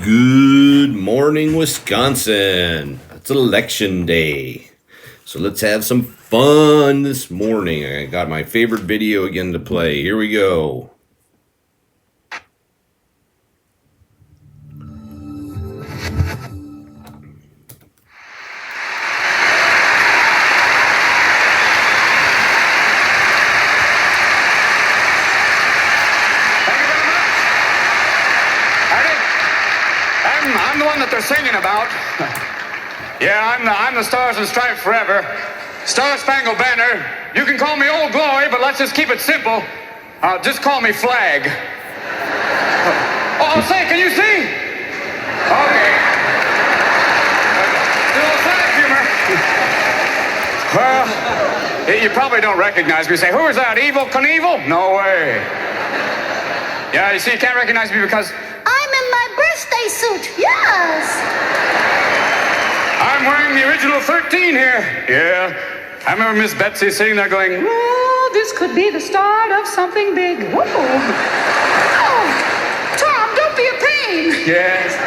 Good morning, Wisconsin. It's election day. So let's have some fun this morning. I got my favorite video again to play. Here we go. I'm the one that they're singing about. Yeah, I'm the Stars and Stripes forever. Star Spangled Banner. You can call me Old Glory, but let's just keep it simple. Just call me Flag. Oh, say, can you see? Okay. A little flag humor. Well, you probably don't recognize me. You say, who is that, Evel Knievel? No way. Yeah, you see, you can't recognize me because I'm in my birthday suit, yes. I'm wearing the original 13 here. Yeah. I remember Miss Betsy sitting there going, oh, this could be the start of something big. Whoa. Oh, Tom, don't be a pain. yes.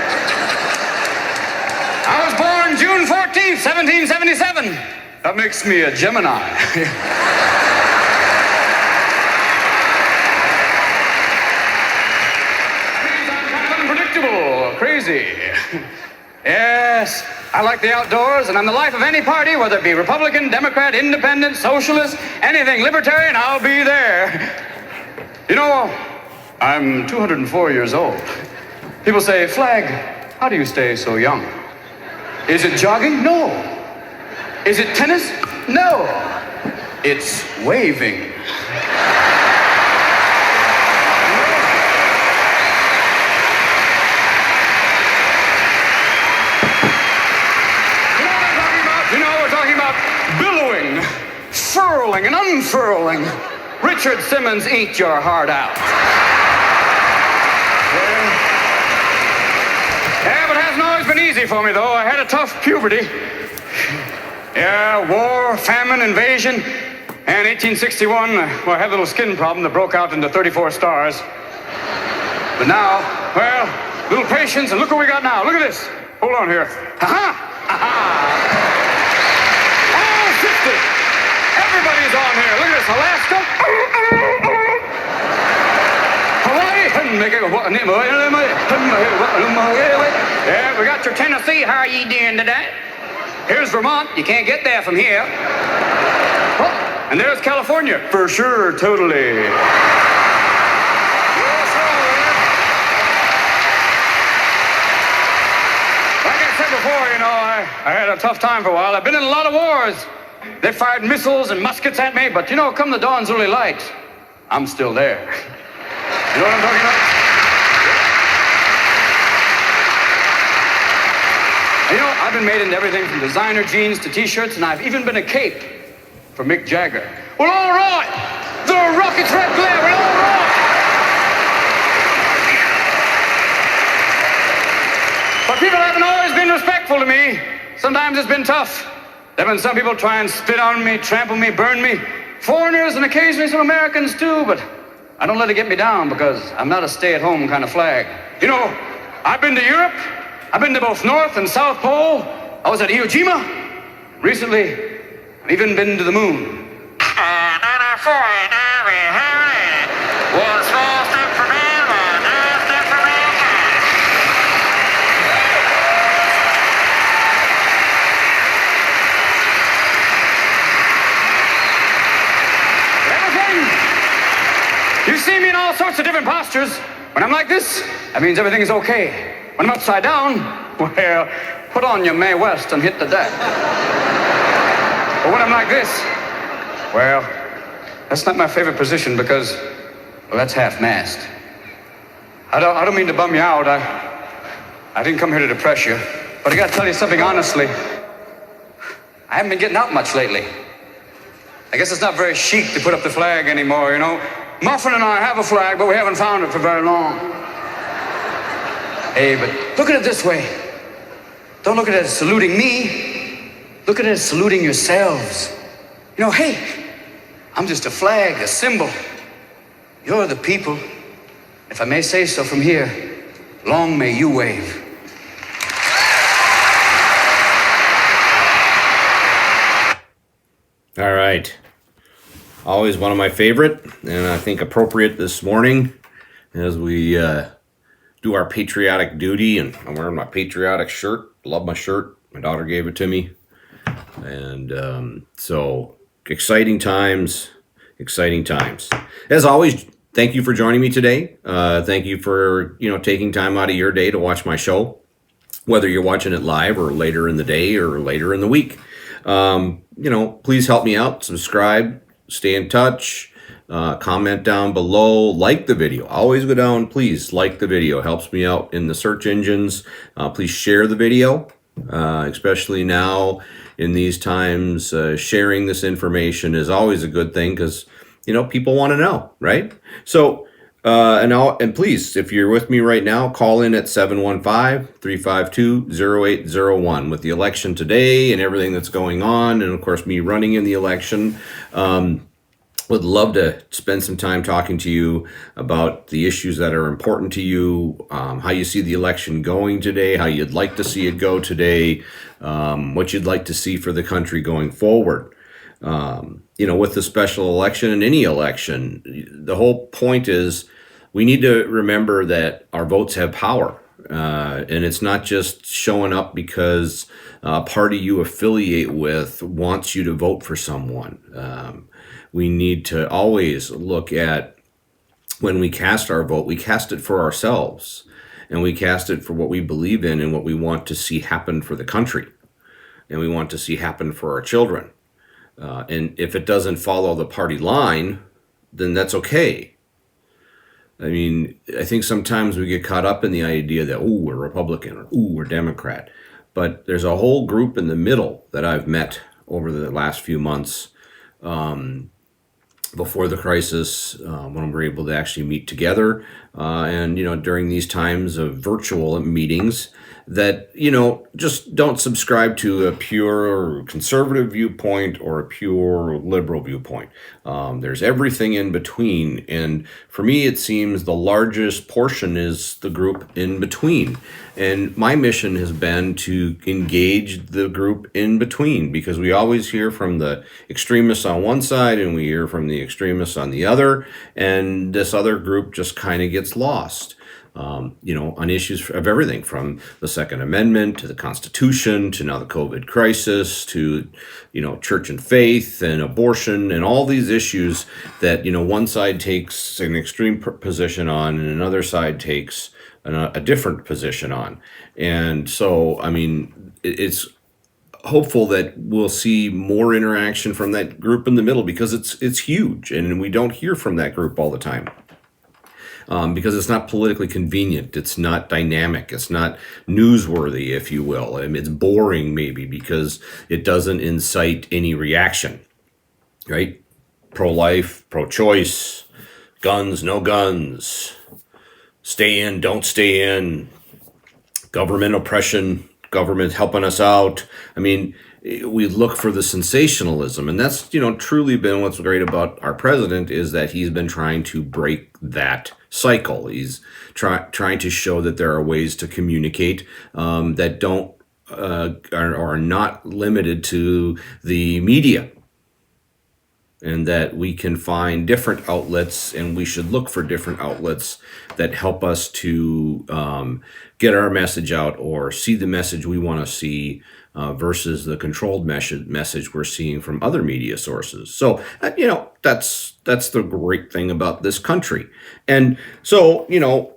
I was born June 14th, 1777. That makes me a Gemini. I'm kind of unpredictable, crazy. Yes. I like the outdoors, and I'm the life of any party, whether it be Republican, Democrat, Independent, Socialist, anything, Libertarian, I'll be there. You know, I'm 204 years old. People say, Flag, how do you stay so young? Is it jogging? No. Is it tennis? No. It's waving. Billowing, furling, and unfurling. Richard Simmons, eat your heart out. Yeah, but it hasn't always been easy for me, though. I had a tough puberty. Yeah, war, famine, invasion. And 1861, well, I had a little skin problem that broke out into 34 stars. But now, well, little patience, and look what we got now. Look at this. Hold on here. Ha-ha! Ha-ha! Everybody's on here. Look at this. Alaska. Hawaii. Yeah, we got your Tennessee. How are you doing today? Here's Vermont. You can't get there from here. Oh, and there's California. For sure, totally. Like I said before, you know, I had a tough time for a while. I've been in a lot of wars. They fired missiles and muskets at me, but you know, come the dawn's early light, I'm still there. You know what I'm talking about? You know, I've been made into everything from designer jeans to t-shirts, and I've even been a cape for Mick Jagger. Well, all right. The rocket's red glare, well, all right. But people haven't always been respectful to me. Sometimes it's been tough. There have been some people try and spit on me, trample me, burn me. Foreigners and occasionally some Americans too, but I don't let it get me down because I'm not a stay-at-home kind of flag. You know, I've been to Europe. I've been to both North and South Pole. I was at Iwo Jima. Recently, I've even been to the moon. You see me in all sorts of different postures. When I'm like this, that means everything is okay. When I'm upside down, well, put on your Mae West and hit the deck. But when I'm like this, well, that's not my favorite position because, well, that's half-mast. I don't mean to bum you out. I didn't come here to depress you. But I gotta tell you something honestly. I haven't been getting out much lately. I guess it's not very chic to put up the flag anymore, you know. Muffin and I have a flag, but we haven't found it for very long. Hey, but look at it this way. Don't look at it as saluting me. Look at it as saluting yourselves. You know, hey, I'm just a flag, a symbol. You're the people. If I may say so from here, long may you wave. All right. Always one of my favorite, and I think appropriate this morning as we do our patriotic duty. And I'm wearing my patriotic shirt. Love my shirt. My daughter gave it to me. And so exciting times, exciting times. As always, thank you for joining me today. Thank you for, taking time out of your day to watch my show, whether you're watching it live or later in the day or later in the week. Please help me out, subscribe, stay in touch, comment down below, like the video. Always go down, please like the video. Helps me out in the search engines. Please share the video, especially now in these times. Sharing this information is always a good thing because, people want to know, right? So, and please, if you're with me right now, call in at 715-352-0801. With the election today and everything that's going on, and of course me running in the election, would love to spend some time talking to you about the issues that are important to you, how you see the election going today, how you'd like to see it go today, what you'd like to see for the country going forward. With the special election and any election, the whole point is we need to remember that our votes have power. And it's not just showing up because a party you affiliate with wants you to vote for someone. We need to always look at, when we cast our vote, we cast it for ourselves, and we cast it for what we believe in and what we want to see happen for the country, and we want to see happen for our children. And if it doesn't follow the party line, then that's okay. I mean, I think sometimes we get caught up in the idea that, we're Republican, or we're Democrat. But there's a whole group in the middle that I've met over the last few months, before the crisis, when we were able to actually meet together, and during these times of virtual meetings, that just don't subscribe to a pure conservative viewpoint or a pure liberal viewpoint. There's everything in between, and for me it seems the largest portion is the group in between. And my mission has been to engage the group in between, because we always hear from the extremists on one side and we hear from the extremists on the other, and this other group just kind of gets lost. On issues of everything from the Second Amendment to the Constitution to now the COVID crisis to, church and faith and abortion and all these issues that, one side takes an extreme position on and another side takes a different position on. And so, it's hopeful that we'll see more interaction from that group in the middle, because it's huge, and we don't hear from that group all the time. Because it's not politically convenient, it's not dynamic, it's not newsworthy, if you will. It's boring maybe because it doesn't incite any reaction, right? Pro-life, pro-choice, guns, no guns, stay in, don't stay in, government oppression, government helping us out. We look for the sensationalism, and that's, truly been what's great about our president, is that he's been trying to break that cycle. He's trying to show that there are ways to communicate that don't are not limited to the media, and that we can find different outlets, and we should look for different outlets that help us to get our message out or see the message we want to see, versus the controlled message we're seeing from other media sources. So, that's the great thing about this country. And so,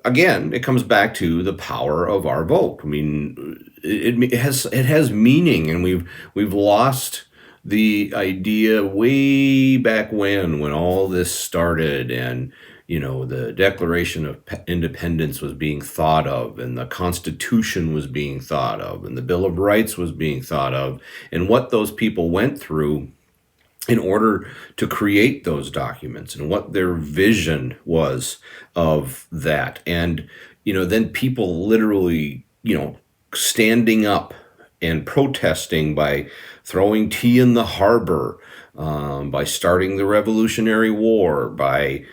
again, it comes back to the power of our vote. It has meaning, and we've lost the idea way back when all this started, and the Declaration of Independence was being thought of, and the Constitution was being thought of, and the Bill of Rights was being thought of, and what those people went through in order to create those documents, and what their vision was of that. And, then people literally, standing up and protesting by throwing tea in the harbor, by starting the Revolutionary War, by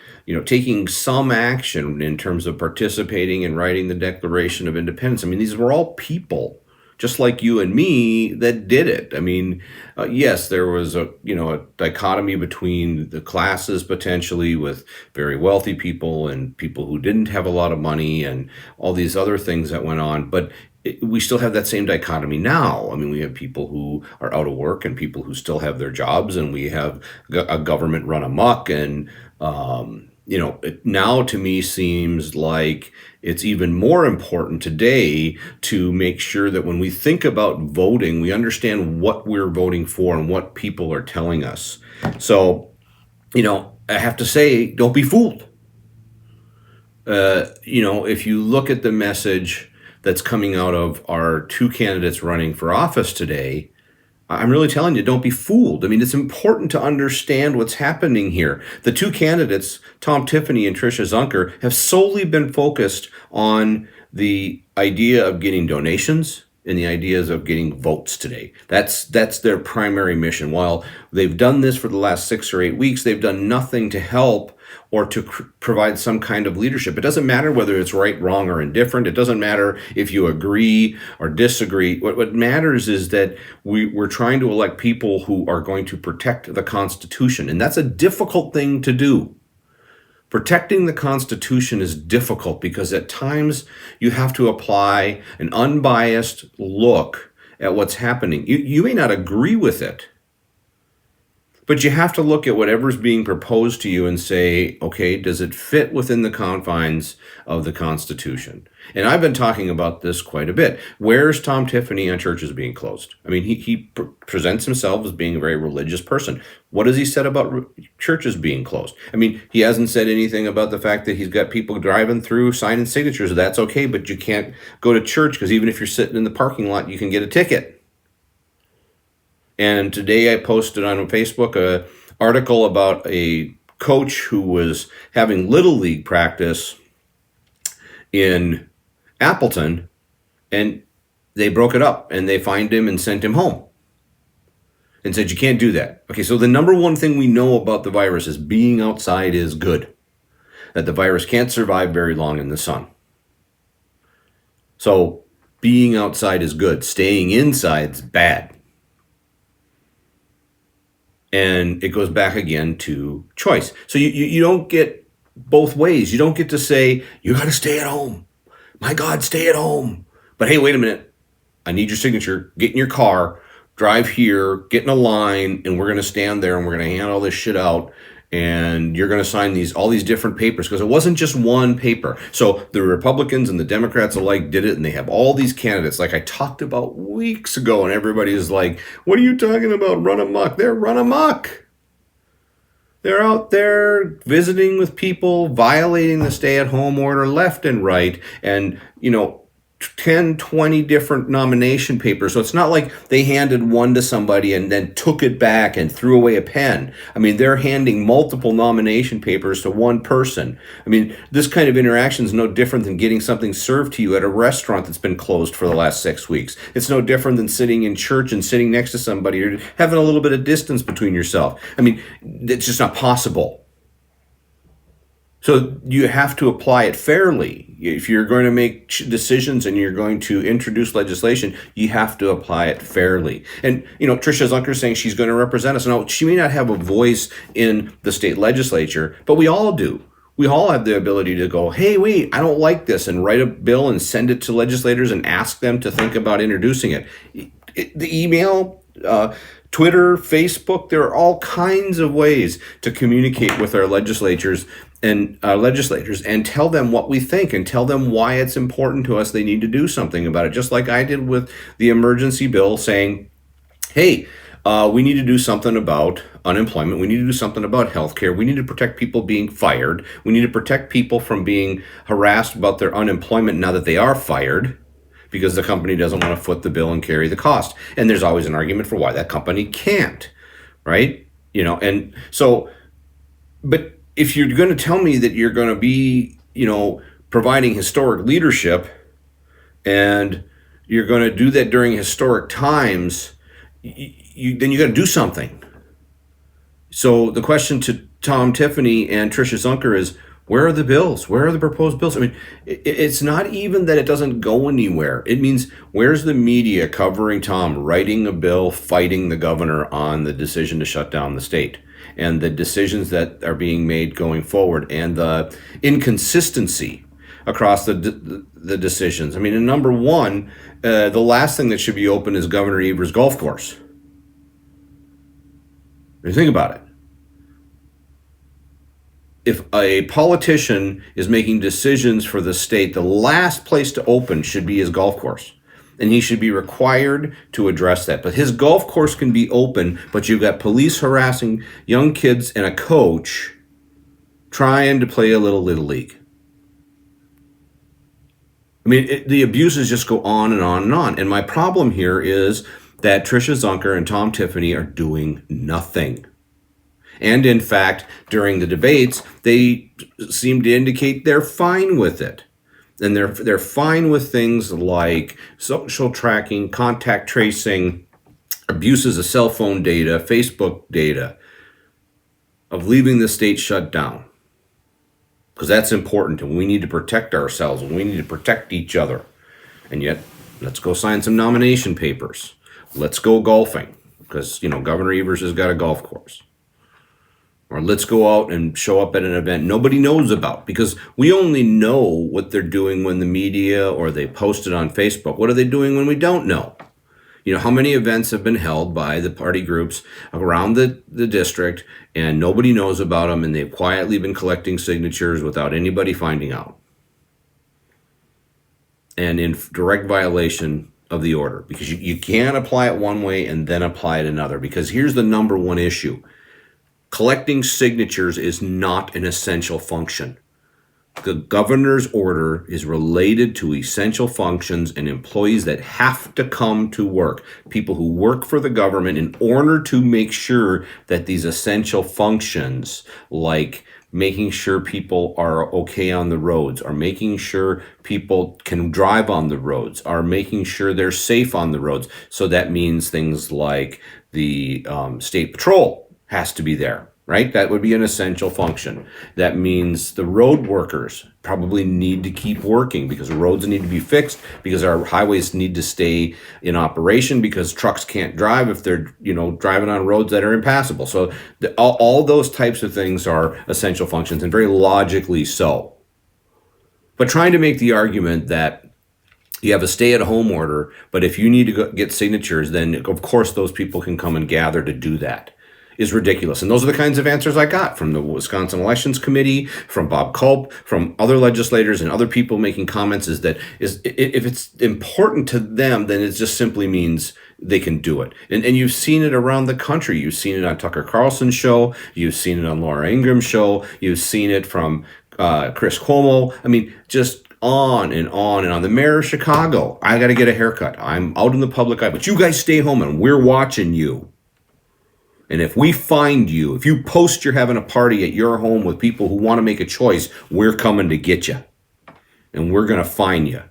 taking some action in terms of participating in writing the Declaration of Independence. These were all people just like you and me, that did it. I mean, yes, there was a dichotomy between the classes potentially, with very wealthy people and people who didn't have a lot of money and all these other things that went on. But we still have that same dichotomy now. I mean, we have people who are out of work and people who still have their jobs, and we have a government run amok. And it now to me seems like it's even more important today to make sure that when we think about voting, we understand what we're voting for and what people are telling us. So, I have to say, don't be fooled. If you look at the message that's coming out of our two candidates running for office today, I'm really telling you, don't be fooled. I mean, it's important to understand what's happening here. The two candidates, Tiffany and Tricia Zunker, have solely been focused on the idea of getting donations and the ideas of getting votes today. That's their primary mission. While they've done this for the last 6 or 8 weeks, they've done nothing to help or to provide some kind of leadership. It doesn't matter whether it's right, wrong, or indifferent. It doesn't matter if you agree or disagree. What matters is that we're trying to elect people who are going to protect the Constitution. And that's a difficult thing to do. Protecting the Constitution is difficult because at times you have to apply an unbiased look at what's happening. You may not agree with it, but you have to look at whatever's being proposed to you and say, okay, does it fit within the confines of the Constitution? And I've been talking about this quite a bit. Where's Tiffany on churches being closed? I mean, he presents himself as being a very religious person. What has he said about churches being closed? I mean, he hasn't said anything about the fact that he's got people driving through signing signatures. That's okay, but you can't go to church because even if you're sitting in the parking lot, you can get a ticket. And today I posted on Facebook an article about a coach who was having Little League practice in Appleton, and they broke it up and they fined him and sent him home and said, you can't do that. Okay, so the number one thing we know about the virus is being outside is good, that the virus can't survive very long in the sun. So being outside is good. Staying inside is bad. And it goes back again to choice. So you don't get both ways. You don't get to say, you got to stay at home. My God, stay at home. But hey, wait a minute. I need your signature. Get in your car, drive here, get in a line, and we're going to stand there and we're going to hand all this shit out. And you're going to sign all these different papers, because it wasn't just one paper. So the Republicans and the Democrats alike did it, and they have all these candidates like I talked about weeks ago, and everybody is like, what are you talking about? Run amok. They're run amok. They're out there visiting with people, violating the stay-at-home order left and right, and 10, 20 different nomination papers. So it's not like they handed one to somebody and then took it back and threw away a pen. I mean, they're handing multiple nomination papers to one person. I mean, this kind of interaction is no different than getting something served to you at a restaurant that's been closed for the last 6 weeks. It's no different than sitting in church and sitting next to somebody or having a little bit of distance between yourself. I mean, it's just not possible. So you have to apply it fairly. If you're going to make decisions and you're going to introduce legislation, you have to apply it fairly. And, Tricia Zunker is saying she's going to represent us. Now, she may not have a voice in the state legislature, but we all do. We all have the ability to go, hey, wait, I don't like this, and write a bill and send it to legislators and ask them to think about introducing it. The email, Twitter, Facebook, there are all kinds of ways to communicate with our legislators and legislators and tell them what we think and tell them why it's important to us. They need to do something about it, just like I did with the emergency bill, saying, hey, we need to do something about unemployment. We need to do something about healthcare. We need to protect people being fired. We need to protect people from being harassed about their unemployment now that they are fired, because the company doesn't want to foot the bill and carry the cost. And there's always an argument for why that company can't, right? And so, but if you're going to tell me that you're going to be, providing historic leadership and you're going to do that during historic times, then you got to do something. So the question to Tiffany and Tricia Zunker is, Where are the bills? Where are the proposed bills? I mean, it's not even that it doesn't go anywhere. It means, where's the media covering Tom writing a bill, fighting the governor on the decision to shut down the state, and the decisions that are being made going forward, and the inconsistency across the decisions? I mean, in number one, the last thing that should be open is Governor Evers' golf course. When you think about it, if a politician is making decisions for the state, the last place to open should be his golf course. And he should be required to address that. But his golf course can be open, but you've got police harassing young kids and a coach trying to play a little league. I mean, the abuses just go on and on and on. And my problem here is that Tricia Zunker and Tom Tiffany are doing nothing. And in fact, during the debates, they seem to indicate they're fine with it. And they're fine with things like social tracking, contact tracing, abuses of cell phone data, Facebook data, of leaving the state shut down. Because that's important, and we need to protect ourselves, and we need to protect each other. And yet, let's go sign some nomination papers. Let's go golfing, because, Governor Evers has got a golf course. Or let's go out and show up at an event nobody knows about, because we only know what they're doing when the media or they post it on Facebook. What are they doing when we don't know? How many events have been held by the party groups around the district and nobody knows about them, and they've quietly been collecting signatures without anybody finding out? And in direct violation of the order, because you can't apply it one way and then apply it another. Because here's the number one issue. Collecting signatures is not an essential function. The governor's order is related to essential functions and employees that have to come to work. People who work for the government in order to make sure that these essential functions, like making sure people are okay on the roads, or making sure people can drive on the roads, are making sure they're safe on the roads. So that means things like the state patrol has to be there, right? That would be an essential function. That means the road workers probably need to keep working, because roads need to be fixed, because our highways need to stay in operation, because trucks can't drive if they're, driving on roads that are impassable. So all those types of things are essential functions, and very logically so. But trying to make the argument that you have a stay-at-home order, but if you need to go get signatures, then of course those people can come and gather to do that, is ridiculous. And those are the kinds of answers I got from the Wisconsin Elections Committee, from Bob Culp, from other legislators and other people making comments, if it's important to them, then it just simply means they can do it. And you've seen it around the country. You've seen it on Tucker Carlson's show. You've seen it on Laura Ingram's show. You've seen it from Chris Cuomo. I mean, just on and on and on. The mayor of Chicago, I got to get a haircut. I'm out in the public eye, but you guys stay home and we're watching you. And if we find you, if you post you're having a party at your home with people who want to make a choice, we're coming to get you. And we're going to find you.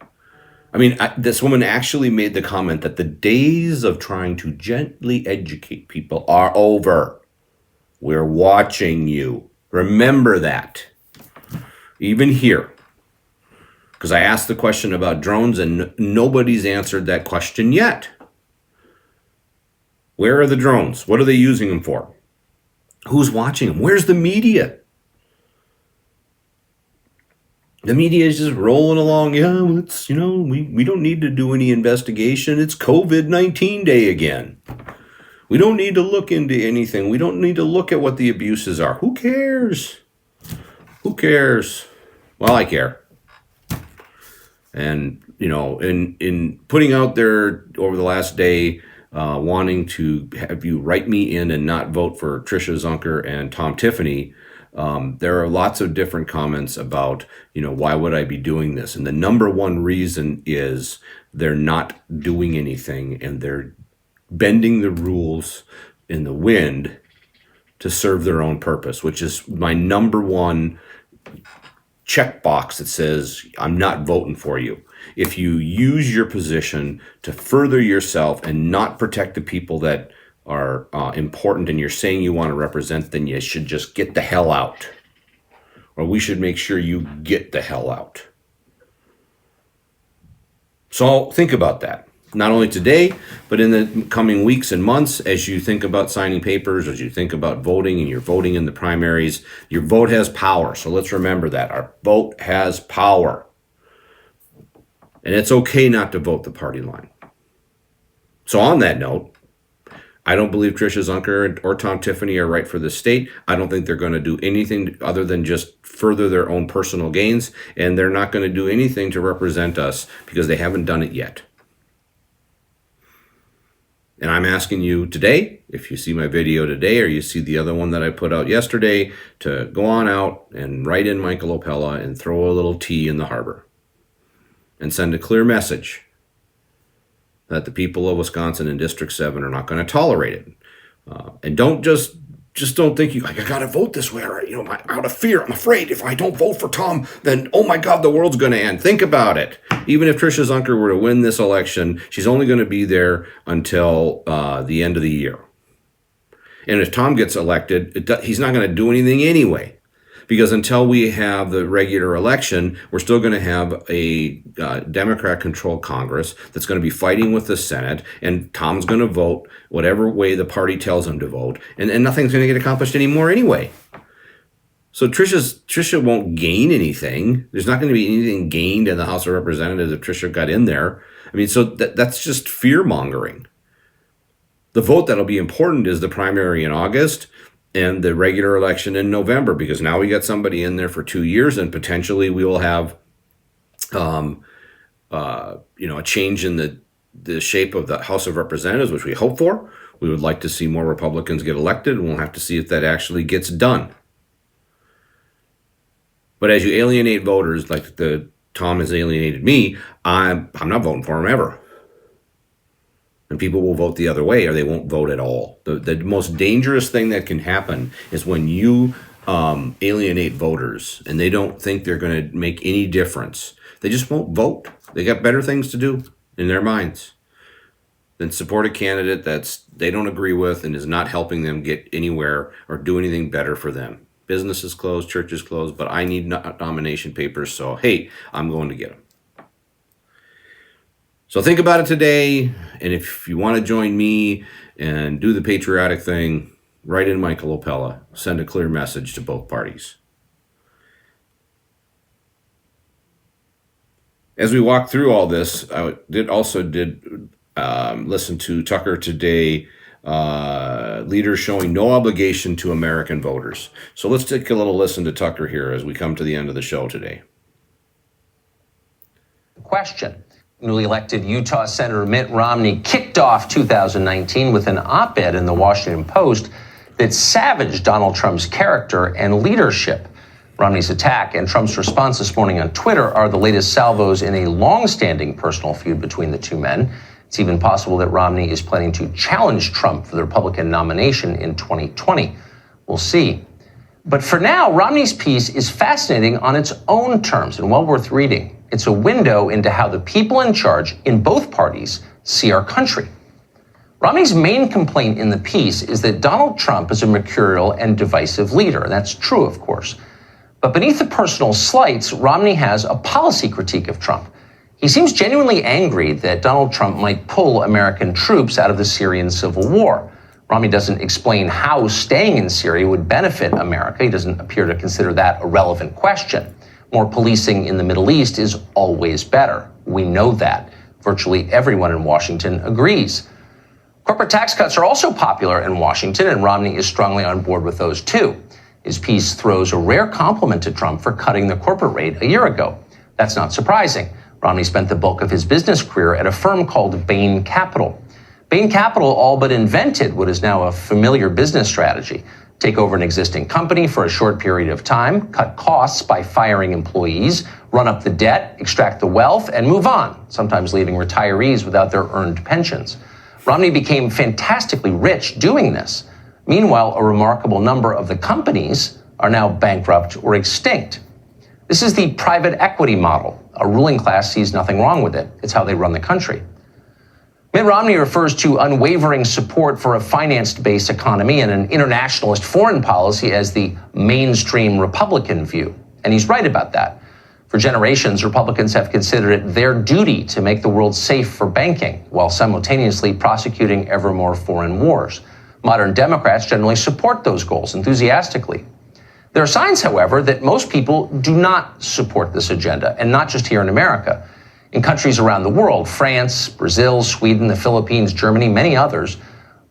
I mean, this woman actually made the comment that the days of trying to gently educate people are over. We're watching you. Remember that. Even here. Because I asked the question about drones and nobody's answered that question yet. Where are the drones? What are they using them for? Who's watching them? Where's the media? The media is just rolling along. Yeah, well, it's, we don't need to do any investigation. It's COVID-19 day again. We don't need to look into anything. We don't need to look at what the abuses are. Who cares? Who cares? Well, I care. And, in putting out there over the last day, wanting to have you write me in and not vote for Tricia Zunker and Tom Tiffany, there are lots of different comments about, why would I be doing this? And the number one reason is they're not doing anything, and they're bending the rules in the wind to serve their own purpose, which is my number one checkbox that says, I'm not voting for you. If you use your position to further yourself and not protect the people that are important and you're saying you want to represent, then you should just get the hell out. or we should make sure you get the hell out. So think about that, not only today, but in the coming weeks and months as you think about signing papers, as you think about voting and you're voting in the primaries. Your vote has power, so let's remember that. Our vote has power. And it's okay not to vote the party line. So on that note, I don't believe Tricia Zunker or Tom Tiffany are right for the state. I don't think they're going to do anything other than just further their own personal gains, and they're not going to do anything to represent us because they haven't done it yet. And I'm asking you today, if you see my video today or you see the other one that I put out yesterday, to go on out and write in Michael Opela and throw a little tea in the harbor and send a clear message that the people of Wisconsin in District 7 are not going to tolerate it. And don't just don't think I got to vote this way. Or, out of fear, I'm afraid if I don't vote for Tom, then, oh my God, the world's going to end. Think about it. Even if Tricia Zunker were to win this election, she's only going to be there until the end of the year. And if Tom gets elected, he's not going to do anything anyway. Because until we have the regular election, we're still going to have a Democrat-controlled Congress that's going to be fighting with the Senate, and Tom's going to vote whatever way the party tells him to vote, and nothing's going to get accomplished anymore anyway. So Tricia won't gain anything. There's not going to be anything gained in the House of Representatives if Tricia got in there. I mean, so that's just fear-mongering. The vote that'll be important is the primary in August and the regular election in November, because now we got somebody in there for 2 years, and potentially we will have, a change in the shape of the House of Representatives, which we hope for. We would like to see more Republicans get elected, and we'll have to see if that actually gets done. But as you alienate voters, like Tom has alienated me, I'm not voting for him ever. And people will vote the other way, or they won't vote at all. The most dangerous thing that can happen is when you alienate voters and they don't think they're going to make any difference. They just won't vote. They got better things to do in their minds than support a candidate they don't agree with and is not helping them get anywhere or do anything better for them. Businesses closed, churches closed, but I need nomination papers, so hey, I'm going to get them. So think about it today, and if you want to join me and do the patriotic thing, write in Michael Opela. Send a clear message to both parties. As we walk through all this, I did listen to Tucker today, leaders showing no obligation to American voters. So let's take a little listen to Tucker here as we come to the end of the show today. Question. Newly elected Utah Senator Mitt Romney kicked off 2019 with an op-ed in the Washington Post that savaged Donald Trump's character and leadership. Romney's attack and Trump's response this morning on Twitter are the latest salvos in a long-standing personal feud between the two men. It's even possible that Romney is planning to challenge Trump for the Republican nomination in 2020. We'll see. But for now, Romney's piece is fascinating on its own terms and well worth reading. It's a window into how the people in charge in both parties see our country. Romney's main complaint in the piece is that Donald Trump is a mercurial and divisive leader, and that's true, of course. But beneath the personal slights, Romney has a policy critique of Trump. He seems genuinely angry that Donald Trump might pull American troops out of the Syrian civil war. Romney doesn't explain how staying in Syria would benefit America. He doesn't appear to consider that a relevant question. More policing in the Middle East is always better. We know that. Virtually everyone in Washington agrees. Corporate tax cuts are also popular in Washington, and Romney is strongly on board with those too. His piece throws a rare compliment to Trump for cutting the corporate rate a year ago. That's not surprising. Romney spent the bulk of his business career at a firm called Bain Capital. Bain Capital all but invented what is now a familiar business strategy. Take over an existing company for a short period of time, cut costs by firing employees, run up the debt, extract the wealth, and move on, sometimes leaving retirees without their earned pensions. Romney became fantastically rich doing this. Meanwhile, a remarkable number of the companies are now bankrupt or extinct. This is the private equity model. A ruling class sees nothing wrong with it. It's how they run the country. Mitt Romney refers to unwavering support for a finance-based economy and an internationalist foreign policy as the mainstream Republican view. And he's right about that. For generations, Republicans have considered it their duty to make the world safe for banking, while simultaneously prosecuting ever more foreign wars. Modern Democrats generally support those goals enthusiastically. There are signs, however, that most people do not support this agenda, and not just here in America. In countries around the world, France, Brazil, Sweden, the Philippines, Germany, many others,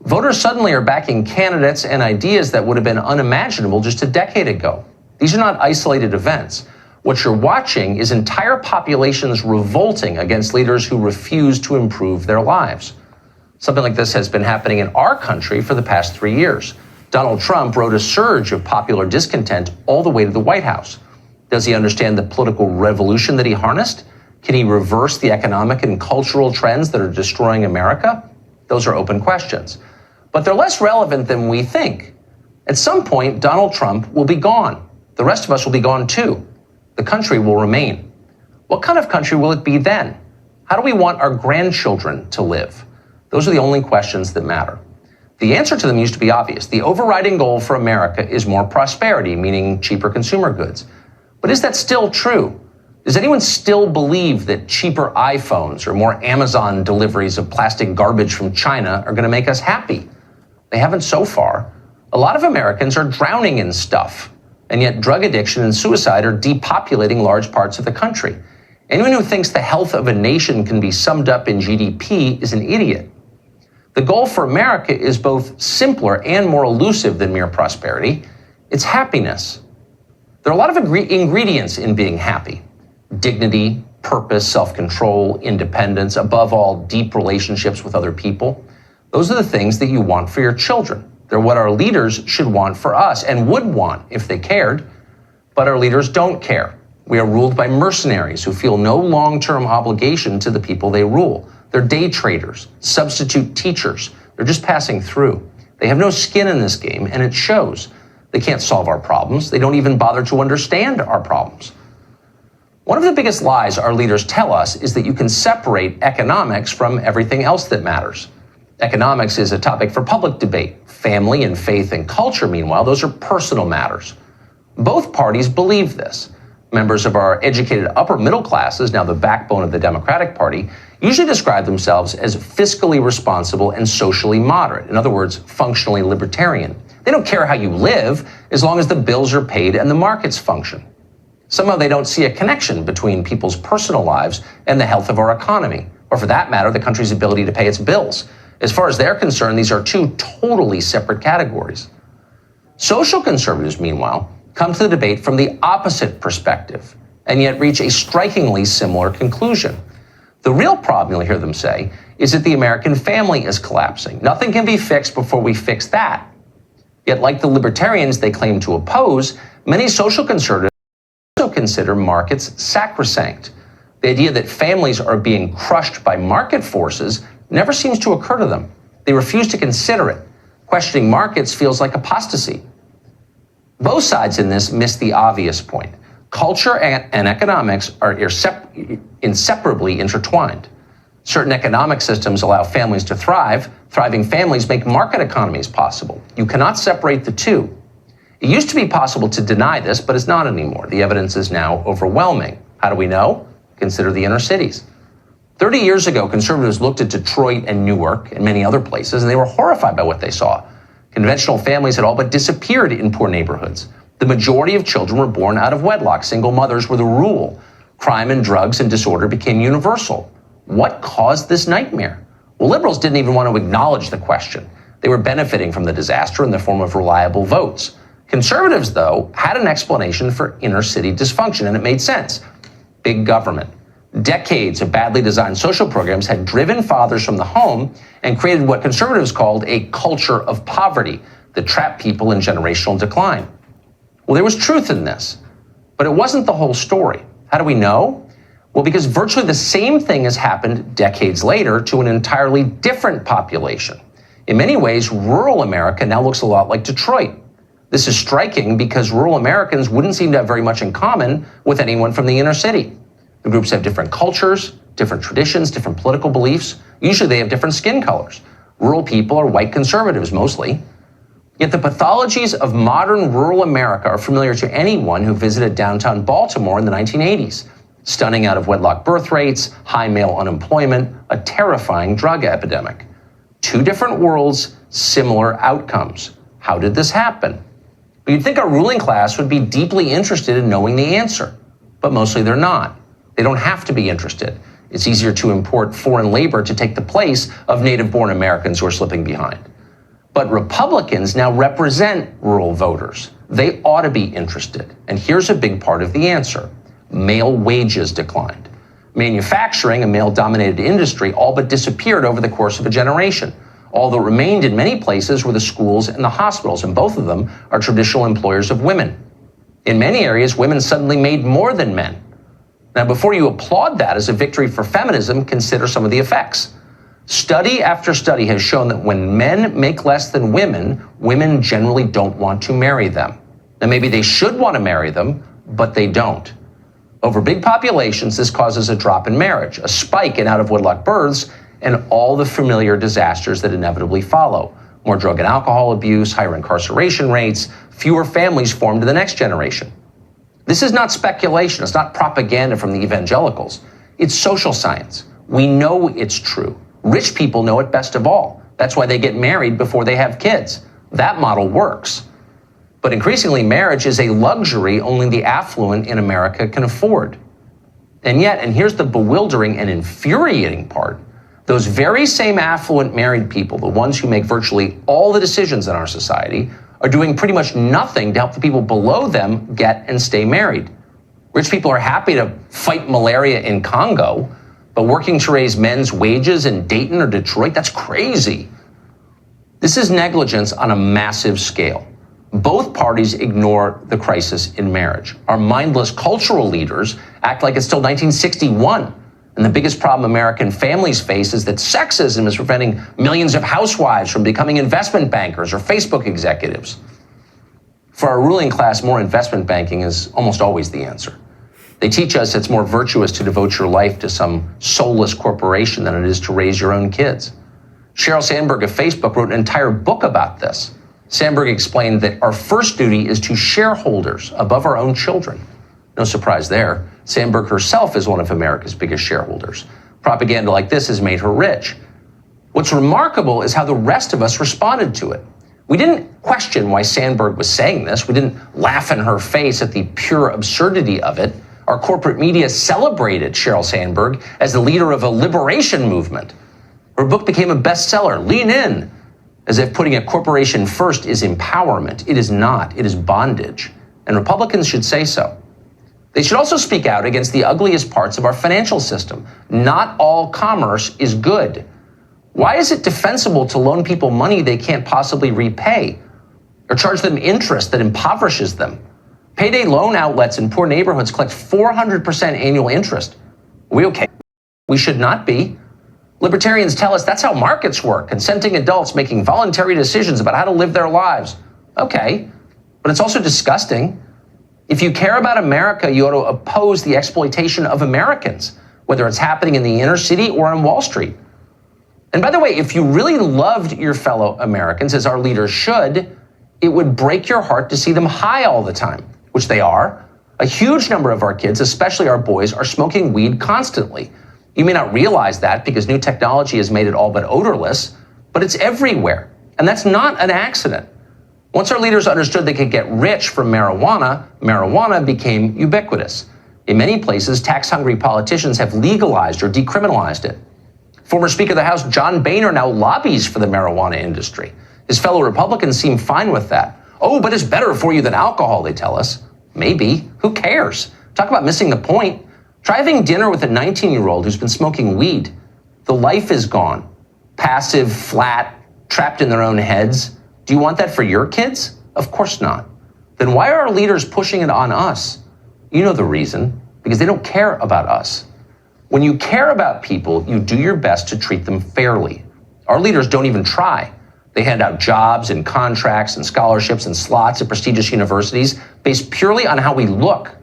voters suddenly are backing candidates and ideas that would have been unimaginable just a decade ago. These are not isolated events. What you're watching is entire populations revolting against leaders who refuse to improve their lives. Something like this has been happening in our country for the past 3 years. Donald Trump rode a surge of popular discontent all the way to the White House. Does he understand the political revolution that he harnessed? Can he reverse the economic and cultural trends that are destroying America? Those are open questions. But they're less relevant than we think. At some point, Donald Trump will be gone. The rest of us will be gone too. The country will remain. What kind of country will it be then? How do we want our grandchildren to live? Those are the only questions that matter. The answer to them used to be obvious. The overriding goal for America is more prosperity, meaning cheaper consumer goods. But is that still true? Does anyone still believe that cheaper iPhones or more Amazon deliveries of plastic garbage from China are going to make us happy? They haven't so far. A lot of Americans are drowning in stuff, and yet drug addiction and suicide are depopulating large parts of the country. Anyone who thinks the health of a nation can be summed up in GDP is an idiot. The goal for America is both simpler and more elusive than mere prosperity. It's happiness. There are a lot of ingredients in being happy. Dignity, purpose, self-control, independence, above all, deep relationships with other people. Those are the things that you want for your children. They're what our leaders should want for us and would want if they cared. But our leaders don't care. We are ruled by mercenaries who feel no long-term obligation to the people they rule. They're day traders, substitute teachers. They're just passing through. They have no skin in this game, and it shows. They can't solve our problems. They don't even bother to understand our problems. One of the biggest lies our leaders tell us is that you can separate economics from everything else that matters. Economics is a topic for public debate. Family and faith and culture, meanwhile, those are personal matters. Both parties believe this. Members of our educated upper middle classes, now the backbone of the Democratic Party, usually describe themselves as fiscally responsible and socially moderate. In other words, functionally libertarian. They don't care how you live as long as the bills are paid and the markets function. Somehow they don't see a connection between people's personal lives and the health of our economy, or for that matter, the country's ability to pay its bills. As far as they're concerned, these are two totally separate categories. Social conservatives, meanwhile, come to the debate from the opposite perspective, and yet reach a strikingly similar conclusion. The real problem, you'll hear them say, is that the American family is collapsing. Nothing can be fixed before we fix that. Yet, like the libertarians they claim to oppose, many social conservatives also consider markets sacrosanct. The idea that families are being crushed by market forces never seems to occur to them. They refuse to consider it. Questioning markets feels like apostasy. Both sides in this miss the obvious point. Culture and economics are inseparably intertwined. Certain economic systems allow families to thrive. Thriving families make market economies possible. You cannot separate the two. It used to be possible to deny this, but it's not anymore. The evidence is now overwhelming. How do we know? Consider the inner cities. 30 years ago, conservatives looked at Detroit and Newark and many other places, and they were horrified by what they saw. Conventional families had all but disappeared in poor neighborhoods. The majority of children were born out of wedlock. Single mothers were the rule. Crime and drugs and disorder became universal. What caused this nightmare? Well, liberals didn't even want to acknowledge the question. They were benefiting from the disaster in the form of reliable votes. Conservatives, though, had an explanation for inner city dysfunction, and it made sense. Big government. Decades of badly designed social programs had driven fathers from the home and created what conservatives called a culture of poverty that trapped people in generational decline. Well, there was truth in this, but it wasn't the whole story. How do we know? Well, because virtually the same thing has happened decades later to an entirely different population. In many ways, rural America now looks a lot like Detroit. This is striking because rural Americans wouldn't seem to have very much in common with anyone from the inner city. The groups have different cultures, different traditions, different political beliefs. Usually they have different skin colors. Rural people are white conservatives mostly. Yet the pathologies of modern rural America are familiar to anyone who visited downtown Baltimore in the 1980s. Stunning out-of-wedlock birth rates, high male unemployment, a terrifying drug epidemic. Two different worlds, similar outcomes. How did this happen? You'd think our ruling class would be deeply interested in knowing the answer, but mostly they're not. They don't have to be interested. It's easier to import foreign labor to take the place of native-born Americans who are slipping behind. But Republicans now represent rural voters. They ought to be interested. And here's a big part of the answer. Male wages declined. Manufacturing, a male-dominated industry, all but disappeared over the course of a generation. All that remained in many places were the schools and the hospitals, and both of them are traditional employers of women. In many areas, women suddenly made more than men. Now, before you applaud that as a victory for feminism, consider some of the effects. Study after study has shown that when men make less than women, women generally don't want to marry them. Now, maybe they should want to marry them, but they don't. Over big populations, this causes a drop in marriage, a spike in out-of-wedlock births, and all the familiar disasters that inevitably follow. More drug and alcohol abuse, higher incarceration rates, fewer families formed in the next generation. This is not speculation. It's not propaganda from the evangelicals. It's social science. We know it's true. Rich people know it best of all. That's why they get married before they have kids. That model works. But increasingly, marriage is a luxury only the affluent in America can afford. And yet, and here's the bewildering and infuriating part, those very same affluent married people, the ones who make virtually all the decisions in our society, are doing pretty much nothing to help the people below them get and stay married. Rich people are happy to fight malaria in Congo, but working to raise men's wages in Dayton or Detroit, that's crazy. This is negligence on a massive scale. Both parties ignore the crisis in marriage. Our mindless cultural leaders act like it's still 1961. And the biggest problem American families face is that sexism is preventing millions of housewives from becoming investment bankers or Facebook executives. For our ruling class, more investment banking is almost always the answer. They teach us it's more virtuous to devote your life to some soulless corporation than it is to raise your own kids. Sheryl Sandberg of Facebook wrote an entire book about this. Sandberg explained that our first duty is to shareholders above our own children. No surprise there. Sandberg herself is one of America's biggest shareholders. Propaganda like this has made her rich. What's remarkable is how the rest of us responded to it. We didn't question why Sandberg was saying this. We didn't laugh in her face at the pure absurdity of it. Our corporate media celebrated Sheryl Sandberg as the leader of a liberation movement. Her book became a bestseller, Lean In, as if putting a corporation first is empowerment. It is not. It is bondage. And Republicans should say so. They should also speak out against the ugliest parts of our financial system. Not all commerce is good. Why is it defensible to loan people money they can't possibly repay or charge them interest that impoverishes them? Payday loan outlets in poor neighborhoods collect 400% annual interest. Are we okay? We should not be. Libertarians tell us that's how markets work, consenting adults making voluntary decisions about how to live their lives. Okay, but it's also disgusting. If you care about America, you ought to oppose the exploitation of Americans, whether it's happening in the inner city or on Wall Street. And by the way, if you really loved your fellow Americans, as our leaders should, it would break your heart to see them high all the time, which they are. A huge number of our kids, especially our boys, are smoking weed constantly. You may not realize that because new technology has made it all but odorless, but it's everywhere. And that's not an accident. Once our leaders understood they could get rich from marijuana, marijuana became ubiquitous. In many places, tax-hungry politicians have legalized or decriminalized it. Former Speaker of the House John Boehner now lobbies for the marijuana industry. His fellow Republicans seem fine with that. Oh, but it's better for you than alcohol, they tell us. Maybe. Who cares? Talk about missing the point. Try having dinner with a 19-year-old who's been smoking weed. The life is gone. Passive, flat, trapped in their own heads. Do you want that for your kids? Of course not. Then why are our leaders pushing it on us? You know the reason. Because they don't care about us. When you care about people, you do your best to treat them fairly. Our leaders don't even try. They hand out jobs and contracts and scholarships and slots at prestigious universities based purely on how we look.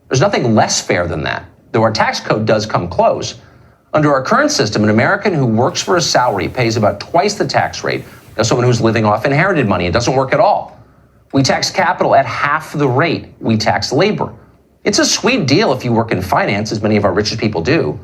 There's nothing less fair than that, though our tax code does come close. Under our current system, an American who works for a salary pays about twice the tax rate Now, someone who's living off inherited money, it doesn't work at all. We tax capital at half the rate we tax labor. It's a sweet deal if you work in finance, as many of our richest people do.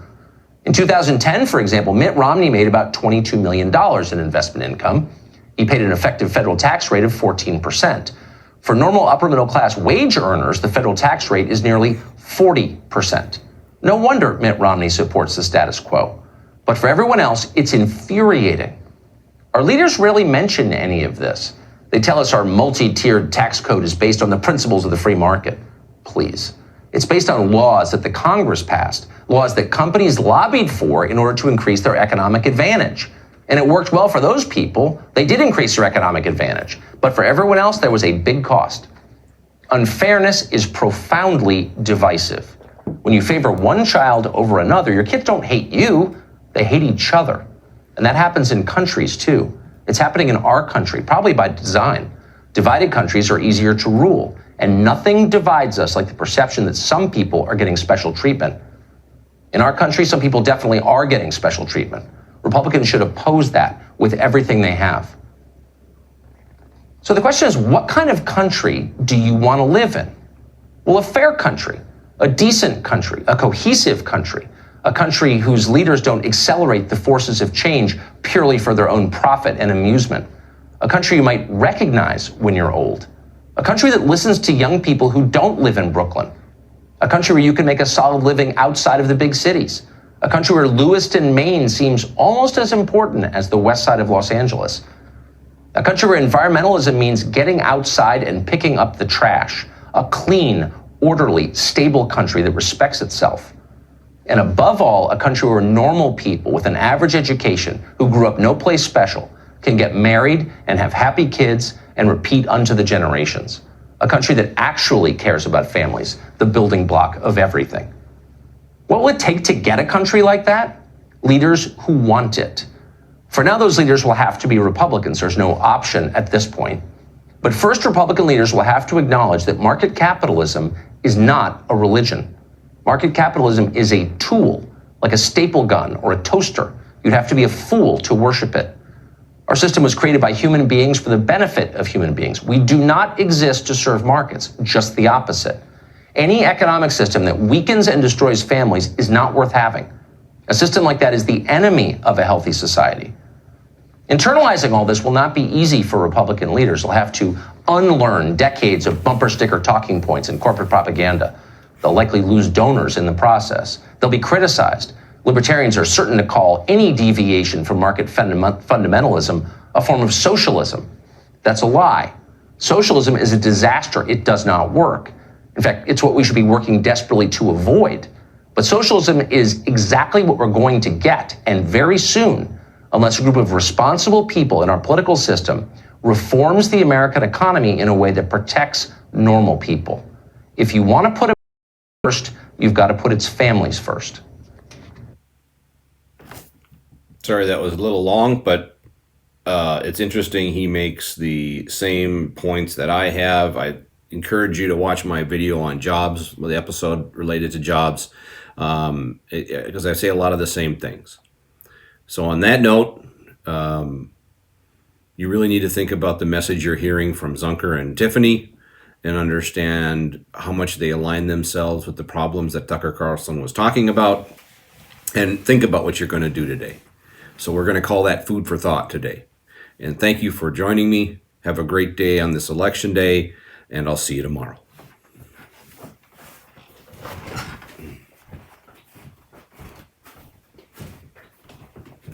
In 2010, for example, Mitt Romney made about $22 million in investment income. He paid an effective federal tax rate of 14%. For normal upper middle class wage earners, the federal tax rate is nearly 40%. No wonder Mitt Romney supports the status quo. But for everyone else, it's infuriating. Our leaders rarely mention any of this. They tell us our multi-tiered tax code is based on the principles of the free market. Please. It's based on laws that the Congress passed, laws that companies lobbied for in order to increase their economic advantage. And it worked well for those people. They did increase their economic advantage. But for everyone else, there was a big cost. Unfairness is profoundly divisive. When you favor one child over another, your kids don't hate you, they hate each other. And that happens in countries too. It's happening in our country, probably by design. Divided countries are easier to rule, and nothing divides us like the perception that some people are getting special treatment. In our country, some people definitely are getting special treatment. Republicans should oppose that with everything they have. So the question is, what kind of country do you want to live in? Well, a fair country, a decent country, a cohesive country, a country whose leaders don't accelerate the forces of change purely for their own profit and amusement, a country you might recognize when you're old, a country that listens to young people who don't live in Brooklyn, a country where you can make a solid living outside of the big cities, a country where Lewiston, Maine seems almost as important as the west side of Los Angeles, a country where environmentalism means getting outside and picking up the trash, a clean, orderly, stable country that respects itself. And above all, a country where normal people with an average education who grew up no place special can get married and have happy kids and repeat unto the generations. A country that actually cares about families, the building block of everything. What will it take to get a country like that? Leaders who want it. For now, those leaders will have to be Republicans. There's no option at this point. But first, Republican leaders will have to acknowledge that market capitalism is not a religion. Market capitalism is a tool, like a staple gun or a toaster. You'd have to be a fool to worship it. Our system was created by human beings for the benefit of human beings. We do not exist to serve markets, just the opposite. Any economic system that weakens and destroys families is not worth having. A system like that is the enemy of a healthy society. Internalizing all this will not be easy for Republican leaders. They'll have to unlearn decades of bumper sticker talking points and corporate propaganda. They'll likely lose donors in the process. They'll be criticized. Libertarians are certain to call any deviation from market fundamentalism a form of socialism. That's a lie. Socialism is a disaster. It does not work. In fact, it's what we should be working desperately to avoid. But socialism is exactly what we're going to get, and very soon, unless a group of responsible people in our political system reforms the American economy in a way that protects normal people. If you want to put it first, you've got to put its families first. Sorry, that was a little long, but it's interesting. He makes the same points that I have. I encourage you to watch my video on jobs, the episode related to jobs, because I say a lot of the same things. So on that note, you really need to think about the message you're hearing from Zunker and Tiffany and understand how much they align themselves with the problems that Tucker Carlson was talking about, and think about what you're going to do today. So we're going to call that food for thought today. And thank you for joining me. Have a great day on this election day, and I'll see you tomorrow.